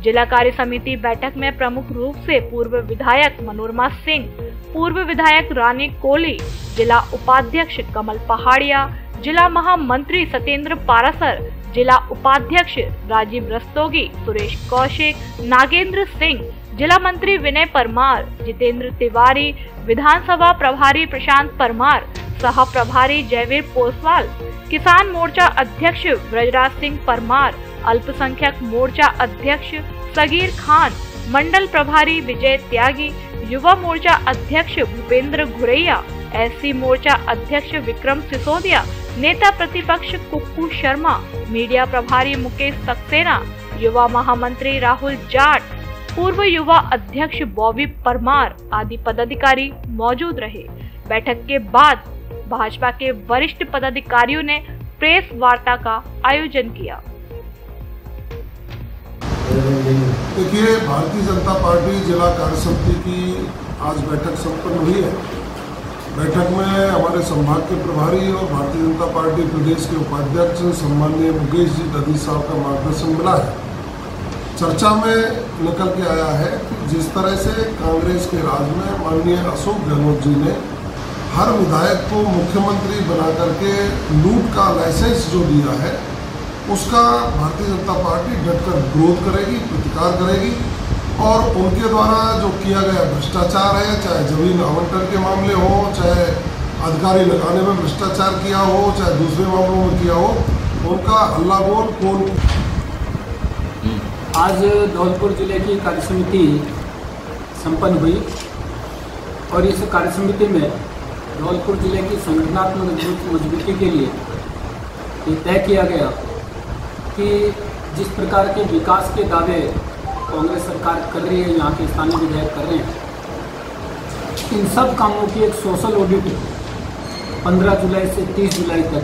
जिला कार्य समिति बैठक में प्रमुख रूप से पूर्व विधायक मनोरमा सिंह, पूर्व विधायक रानी कोली, जिला उपाध्यक्ष कमल पहाड़िया, जिला महामंत्री सत्येंद्र पारासर, जिला उपाध्यक्ष राजीव रस्तोगी, सुरेश कौशिक, नागेंद्र सिंह, जिला मंत्री विनय परमार, जितेंद्र तिवारी, विधानसभा प्रभारी प्रशांत परमार, सह प्रभारी जयवीर पोसवाल, किसान मोर्चा अध्यक्ष ब्रजराज सिंह परमार, अल्पसंख्यक मोर्चा अध्यक्ष सगीर खान, मंडल प्रभारी विजय त्यागी, युवा मोर्चा अध्यक्ष भूपेंद्र घुरैया, एससी मोर्चा अध्यक्ष विक्रम सिसोदिया, नेता प्रतिपक्ष कुक्कू शर्मा, मीडिया प्रभारी मुकेश सक्सेना, युवा महामंत्री राहुल जाट, पूर्व युवा अध्यक्ष बॉबी परमार आदि पदाधिकारी मौजूद रहे। बैठक के बाद भाजपा के वरिष्ठ पदाधिकारियों ने प्रेस वार्ता का आयोजन किया। देखिए, भारतीय जनता पार्टी जिला कार्यसमिति की आज बैठक संपन्न हुई है। बैठक में हमारे संभाग के प्रभारी और भारतीय जनता पार्टी प्रदेश के उपाध्यक्ष सम्माननीय मुकेश जी दधी साहब का मार्गदर्शन मिला है। चर्चा में निकल के आया है कि जिस तरह से कांग्रेस के राज में माननीय अशोक गहलोत जी ने हर विधायक को मुख्यमंत्री बना करके लूट का लाइसेंस जो दिया है, उसका भारतीय जनता पार्टी डटकर विरोध करेगी, प्रतिकार करेगी और उनके द्वारा जो किया गया भ्रष्टाचार है, चाहे जमीन आवंटन के मामले हो, चाहे अधिकारी लगाने में भ्रष्टाचार किया हो, चाहे दूसरे मामलों में किया हो, उनका हल्ला बोल कौन। आज धौलपुर जिले की कार्यसमिति संपन्न हुई और इस कार्यसमिति में धौलपुर जिले की संगठनात्मक मजबूती के लिए ये तय किया गया कि जिस प्रकार के विकास के दावे कांग्रेस सरकार कर रही है, यहाँ के स्थानीय विधायक कर रहे हैं, इन सब कामों की एक सोशल ऑडिट 15 जुलाई से 30 जुलाई तक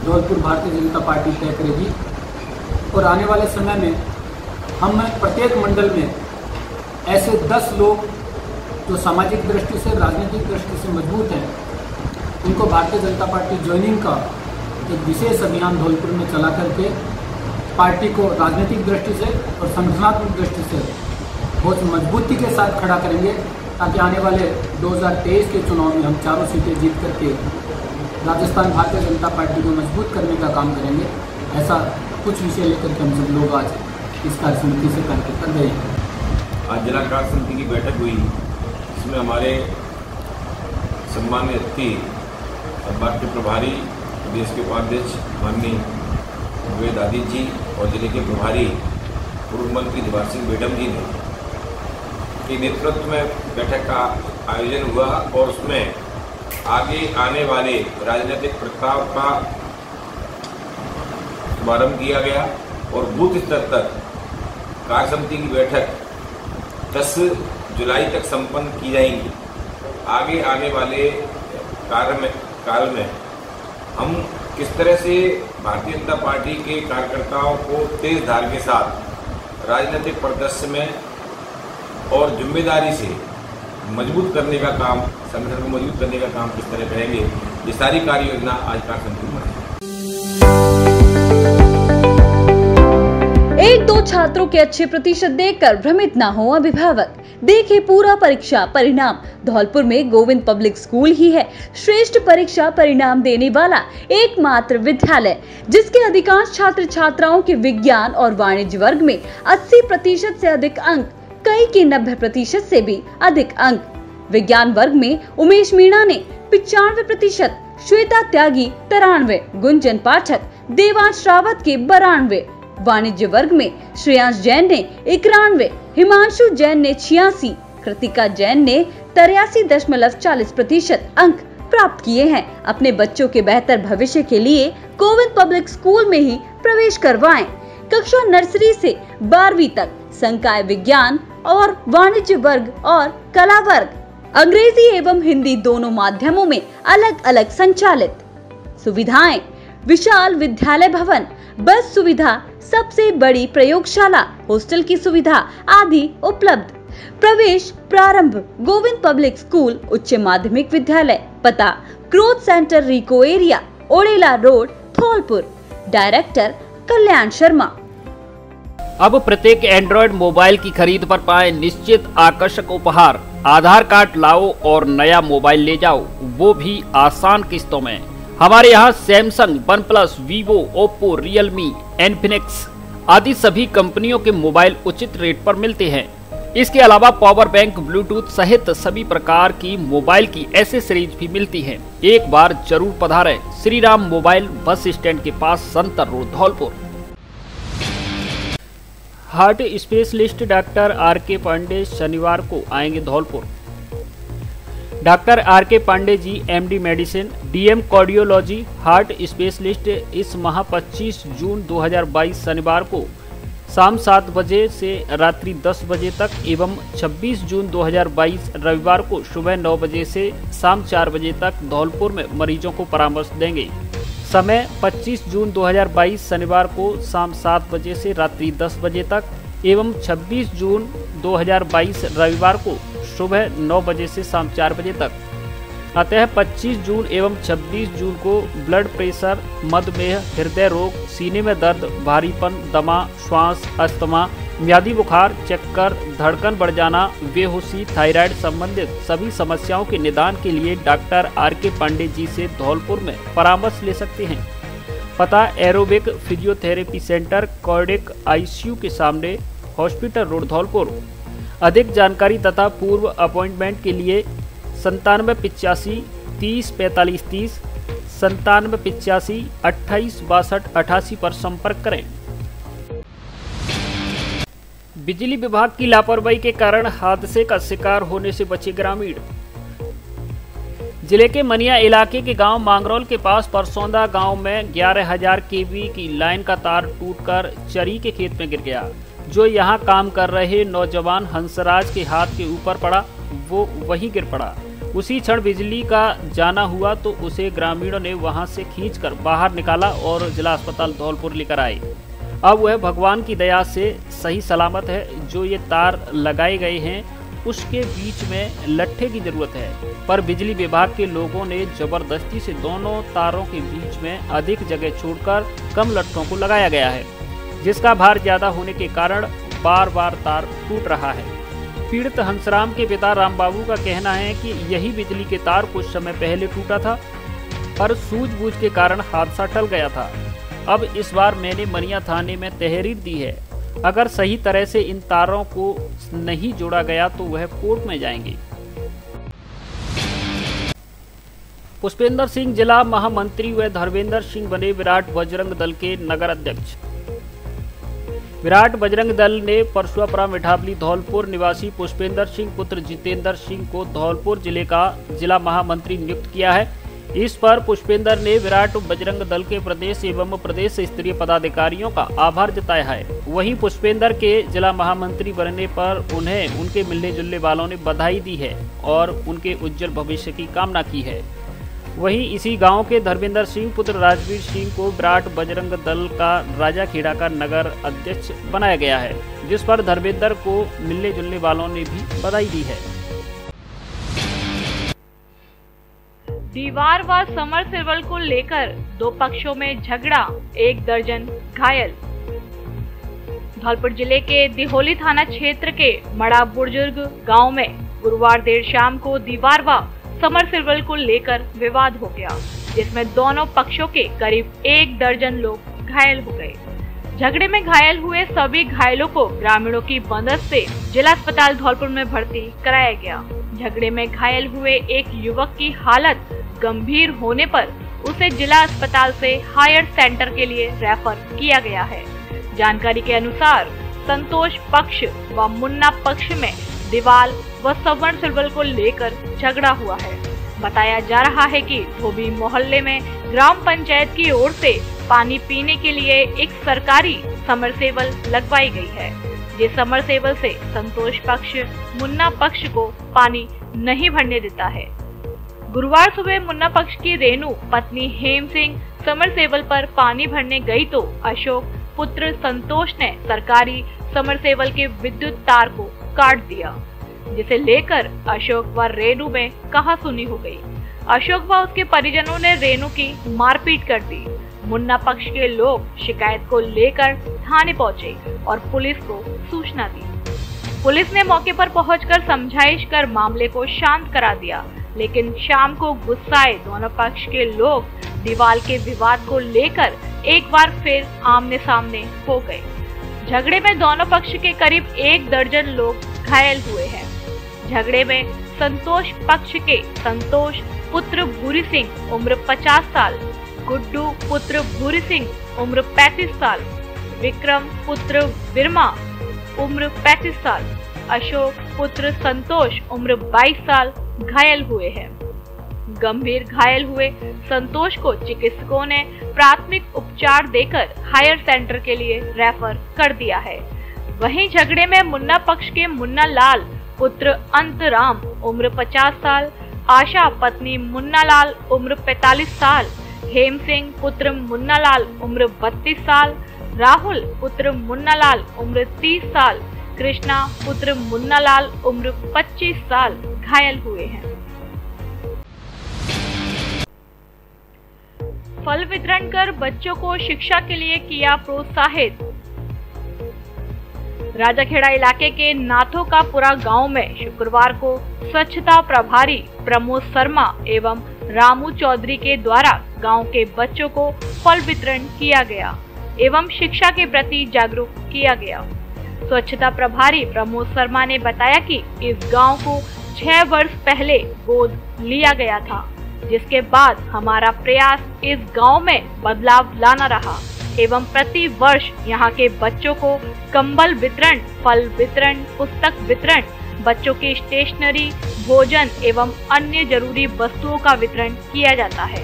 धौलपुर भारतीय जनता पार्टी तय करेगी और आने वाले समय में हम प्रत्येक मंडल में ऐसे 10 लोग जो सामाजिक दृष्टि से, राजनीतिक दृष्टि से मजबूत हैं, उनको भारतीय जनता पार्टी ज्वाइनिंग का एक विशेष अभियान धौलपुर में चला करके पार्टी को राजनीतिक दृष्टि से और संगठनात्मक दृष्टि से बहुत मजबूती के साथ खड़ा करेंगे, ताकि आने वाले 2023 के चुनाव में हम 4 सीटें जीत करके राजस्थान भारतीय जनता पार्टी को मजबूत करने का काम करेंगे। ऐसा कुछ विषय लेकर के हम सब लोग आज इस कार्य समिति से कार्य कर रहे हैं। आज जिला कार्य समिति की बैठक हुई, इसमें हमारे सम्मानित अतिथि संभाग के प्रभारी प्रदेश के उपाध्यक्ष माननीय वेद आदित्य जी और जिले के प्रभारी पूर्व मंत्री दिवार सिंह बेडम जी ने के नेतृत्व में बैठक का आयोजन हुआ और उसमें आगे आने वाले राजनीतिक प्रस्ताव का शुभारंभ किया गया और बूथ स्तर तक कार्य समिति की बैठक 10 जुलाई तक संपन्न की जाएगी। आगे आने वाले काल में हम किस तरह से भारतीय जनता पार्टी के कार्यकर्ताओं को तेज धार के साथ राजनीतिक परिदृश्य में और जिम्मेदारी से मजबूत करने का काम, संगठन को मजबूत करने का काम किस तरह करेंगे, ये सारी कार्य योजना आज कार्य समिति में है। 1-2 छात्रों के अच्छे प्रतिशत देखकर भ्रमित न हो अभिभावक। देखे पूरा परीक्षा परिणाम। धौलपुर में गोविंद पब्लिक स्कूल ही है श्रेष्ठ परीक्षा परिणाम देने वाला एकमात्र विद्यालय, जिसके अधिकांश छात्र छात्राओं के विज्ञान और वाणिज्य वर्ग में 80% से अधिक अंक, कई के 90% से भी अधिक अंक। विज्ञान वर्ग में उमेश मीणा ने 95%, श्वेता त्यागी 93, गुंजन पाठक, देवांश रावत के 92, वाणिज्य वर्ग में श्रेयांश जैन ने 91, हिमांशु जैन ने 86, कृतिका जैन ने 83.40% अंक प्राप्त किए हैं। अपने बच्चों के बेहतर भविष्य के लिए गोविंद पब्लिक स्कूल में ही प्रवेश करवाएं। कक्षा नर्सरी से 12वीं तक संकाय विज्ञान और वाणिज्य वर्ग और कला वर्ग, अंग्रेजी एवं हिंदी दोनों माध्यमों में अलग अलग संचालित। सुविधाएं: विशाल विद्यालय भवन, बस सुविधा, सबसे बड़ी प्रयोगशाला, हॉस्टल की सुविधा आदि उपलब्ध। प्रवेश प्रारंभ गोविंद पब्लिक स्कूल उच्च माध्यमिक विद्यालय, पता growth centre RIICO area, Odela road, Dholpur. Director Kalyan Sharma. अब प्रत्येक एंड्रॉयड मोबाइल की खरीद पर पाएं निश्चित आकर्षक उपहार। आधार कार्ड लाओ और नया मोबाइल ले जाओ, वो भी आसान किस्तों में। हमारे यहाँ Samsung, OnePlus, Vivo, Oppo, Realme, Infinix आदि सभी कंपनियों के मोबाइल उचित रेट पर मिलते हैं। इसके अलावा पावर बैंक, ब्लूटूथ सहित सभी प्रकार की मोबाइल की एसेसरीज भी मिलती हैं। एक बार जरूर पधारें Shri Ram mobile, bus stand के पास, Santar road, Dholpur. Heart specialist doctor R K. Pande शनिवार को आएंगे Dholpur. Doctor R K. Pande ji MD medicine, DM cardiology, heart specialist इस माह 25 जून 2022 शनिवार को शाम 7 बजे से रात्रि 10 बजे तक एवं 26 जून 2022 रविवार को सुबह 9 बजे से शाम 4 बजे तक धौलपुर में मरीजों को परामर्श देंगे। समय 25 जून 2022 शनिवार को शाम 7 बजे से रात्रि 10 बजे तक एवं 26 जून 2022 रविवार को सुबह 9 बजे से शाम 4 बजे तक। अतः 25 जून एवं 26 जून को ब्लड प्रेशर, मधुमेह, हृदय रोग, सीने में दर्द, भारीपन, दमा, श्वास, अस्थमा, म्यादी बुखार, चक्कर, धड़कन बढ़ जाना, बेहोशी, थायराइड संबंधित सभी समस्याओं के निदान के लिए डॉक्टर आर.के. पांडे जी से धौलपुर में परामर्श ले सकते हैं। पता aerobic physiotherapy centre, cardiac ICU के सामने, हॉस्पिटल रोड, धौलपुर। अधिक जानकारी तथा पूर्व अपॉइंटमेंट के लिए 9785 30 45 30, 9785 28 62 88 पर संपर्क करें। बिजली विभाग की लापरवाही के कारण हादसे का शिकार होने से बचे ग्रामीण। जिले के मनिया इलाके के गांव मांगरौल के पास परसौंदा गांव में 11,000 केवी की लाइन का तार टूटकर चरी के खेत में गिर गया। जो यहां काम कर रहे नौजवान हंसराज के हाथ के ऊपर पड़ा, वो वहीं गिर पड़ा। उसी क्षण बिजली का जाना हुआ तो उसे ग्रामीणों ने वहां से खींचकर बाहर निकाला और जिला अस्पताल धौलपुर लेकर आए। अब वह भगवान की दया से सही सलामत है। जो ये तार लगाए गए हैं उसके बीच में लट्ठे की जरूरत है, पर बिजली विभाग के लोगों ने जबरदस्ती से दोनों तारों के बीच में अधिक जगह छोड़कर कम लट्ठों को लगाया गया है, जिसका भार ज्यादा होने के कारण बार बार तार टूट रहा है। पीड़ित हंसराम के पिता रामबाबू का कहना है कि यही बिजली के तार कुछ समय पहले टूटा था, पर सूझबूझ के कारण हादसा टल गया था। अब इस बार मैंने मनिया थाने में तहरीर दी है। अगर सही तरह से इन तारों को नहीं जोड़ा गया तो वह कोर्ट में जाएंगे। पुष्पेंद्र सिंह जिला महामंत्री व धर्मेंद्र सिंह बने विराट बजरंग दल के नगर अध्यक्ष। विराट बजरंग दल ने परशुआपुरा मिठावली धौलपुर निवासी पुष्पेंद्र सिंह पुत्र जितेंद्र सिंह को धौलपुर जिले का जिला महामंत्री नियुक्त किया है। इस पर पुष्पेंद्र ने विराट बजरंग दल के प्रदेश एवं प्रदेश स्तरीय पदाधिकारियों का आभार जताया है। वहीं पुष्पेंद्र के जिला महामंत्री बनने पर उन्हें उनके मिलने जुलने वालों ने बधाई दी है और उनके उज्जवल भविष्य की कामना की है। वहीं इसी गांव के धर्मेंद्र सिंह पुत्र राजवीर सिंह को विराट बजरंग दल का राजाखेड़ा का नगर अध्यक्ष बनाया गया है, जिस पर धर्मेंद्र को मिलने जुलने वालों ने भी बधाई दी है। दीवार व समरसेबल को लेकर दो पक्षों में झगड़ा, 1 दर्जन घायल। धौलपुर जिले के दिहोली थाना क्षेत्र के मड़ा बुजुर्ग गांव में गुरुवार देर शाम को दीवार व समरसेबल को लेकर विवाद हो गया, जिसमें दोनों पक्षों के करीब 1 दर्जन लोग घायल हो गए। झगड़े में घायल हुए सभी घायलों को ग्रामीणों की मदद से जिला अस्पताल धौलपुर में भर्ती कराया गया। झगड़े में घायल हुए एक युवक की हालत गंभीर होने पर उसे जिला अस्पताल से हायर सेंटर के लिए रेफर किया गया है। जानकारी के अनुसार संतोष पक्ष व मुन्ना पक्ष में दीवार व समरसेबल को लेकर झगड़ा हुआ है। बताया जा रहा है कि धोबी मोहल्ले में ग्राम पंचायत की ओर से पानी पीने के लिए एक सरकारी समरसेबल लगवाई गई है, जिस समरसेबल से संतोष पक्ष मुन्ना पक्ष को पानी नहीं भरने देता है। गुरुवार सुबह मुन्ना पक्ष की रेणु पत्नी हेम सिंह समरसेबल पर पानी भरने गई तो अशोक पुत्र संतोष ने सरकारी समरसेबल के विद्युत तार को काट दिया, जिसे लेकर अशोक व रेणु में कहासुनी हो गई। अशोक व उसके परिजनों ने रेणु की मारपीट कर दी। मुन्ना पक्ष के लोग शिकायत को लेकर थाने पहुंचे और पुलिस को सूचना दी। पुलिस ने मौके पर पहुंचकर समझाइश कर मामले को शांत करा दिया, लेकिन शाम को गुस्साए दोनों पक्ष के लोग दीवार के विवाद को लेकर एक बार फिर आमने सामने हो गए। झगड़े में दोनों पक्ष के करीब 1 दर्जन लोग घायल हुए हैं। झगड़े में संतोष पक्ष के संतोष पुत्र भूरी सिंह उम्र 50 साल, गुड्डू पुत्र भूरी सिंह उम्र 35 साल, विक्रम पुत्र विरमा उम्र 35 साल, अशोक पुत्र संतोष उम्र 22 साल घायल हुए हैं। गंभीर घायल हुए संतोष को चिकित्सकों ने प्राथमिक उपचार देकर हायर सेंटर के लिए रेफर कर दिया है। वहीं झगड़े में मुन्ना पक्ष के मुन्ना लाल पुत्र अंतराम उम्र 50 साल, आशा पत्नी मुन्ना लाल उम्र 45 साल, हेम सिंह पुत्र मुन्ना लाल उम्र 32 साल, राहुल पुत्र मुन्ना लाल उम्र 30 साल, कृष्णा पुत्र मुन्ना लाल उम्र 25 साल घायल हुए हैं। फल वितरण कर बच्चों को शिक्षा के लिए किया प्रोत्साहित। राजाखेड़ा इलाके के नाथों का पुरा गांव में शुक्रवार को स्वच्छता प्रभारी प्रमोद शर्मा एवं रामू चौधरी के द्वारा गांव के बच्चों को फल वितरण किया गया एवं शिक्षा के प्रति जागरूक किया गया। स्वच्छता प्रभारी प्रमोद शर्मा ने बताया कि इस गांव को 6 वर्ष पहले गोद लिया गया था, जिसके बाद हमारा प्रयास इस गांव में बदलाव लाना रहा एवं प्रति वर्ष यहां के बच्चों को कंबल वितरण, फल वितरण, पुस्तक वितरण, बच्चों की स्टेशनरी, भोजन एवं अन्य जरूरी वस्तुओं का वितरण किया जाता है।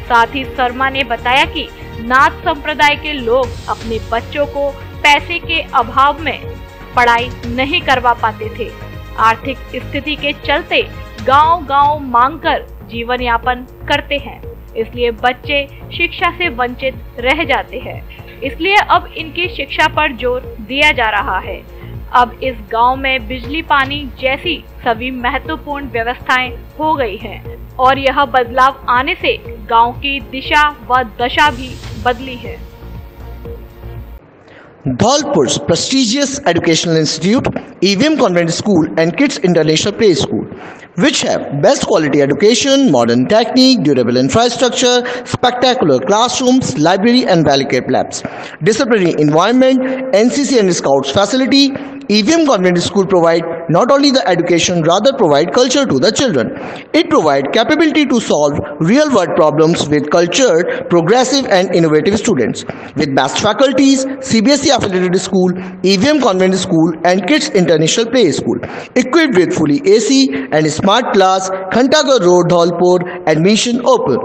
साथ ही शर्मा ने बताया कि नाथ संप्रदाय के लोग अपने बच्चों को पैसे के अभाव में पढ़ाई नहीं करवा पाते थे। आर्थिक स्थिति के चलते गांव-गांव मांगकर जीवन यापन करते हैं, इसलिए बच्चे शिक्षा से वंचित रह जाते हैं। इसलिए अब इनकी शिक्षा पर जोर दिया जा रहा है। अब इस गांव में बिजली, पानी जैसी सभी महत्वपूर्ण व्यवस्थाएं हो गई हैं और यह बदलाव आने से गांव की दिशा व दशा भी बदली है। Dholpur's prestigious educational institute, EVM Convent School and Kids International Play School, which have best quality education, modern technique, durable infrastructure, spectacular classrooms, library and well-equipped labs, disciplinary environment, NCC and Scouts facility. EVM Convent School provide not only the education, rather provide culture to the children. It provide capability to solve real-world problems with cultured, progressive and innovative students. With best faculties, CBSE affiliated school, EVM Convent School and Kids International Play School, equipped with fully AC and smart class, Khantagar Road, Dholpur, admission open.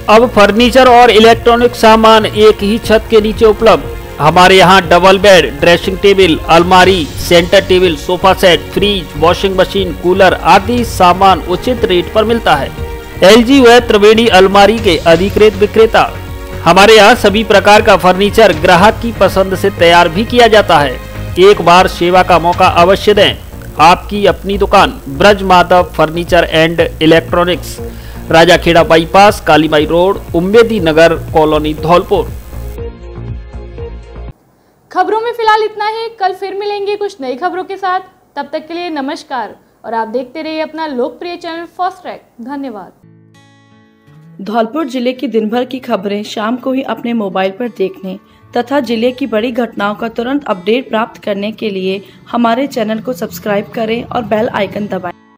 अब furniture और electronic सामान एक ही छत के नीचे उपलब्ध। हमारे यहाँ डबल बेड, ड्रेसिंग टेबल, अलमारी, centre table, sofa set, fridge, washing machine, cooler आदि सामान उचित रेट पर मिलता है। LG व त्रिवेणी अलमारी के अधिकृत विक्रेता। हमारे यहाँ सभी प्रकार का फर्नीचर ग्राहक की पसंद से तैयार भी किया जाता है। एक बार सेवा का मौका अवश्य दें। आपकी अपनी दुकान Braj Madhav furniture and electronics, Rajakhera bypass, Kalibai road, Ummedi Nagar colony, Dholpur. खबरों में फिलहाल इतना ही। कल फिर मिलेंगे कुछ नई खबरों के साथ। तब तक के लिए नमस्कार और आप देखते रहिए अपना लोकप्रिय चैनल फास्ट ट्रैक। धन्यवाद। धौलपुर जिले की दिन भर की खबरें शाम को ही अपने मोबाइल पर देखने तथा जिले की बड़ी घटनाओं का तुरंत अपडेट प्राप्त करने के लिए हमारे चैनल को सब्सक्राइब करें और बेल आइकन दबाएं।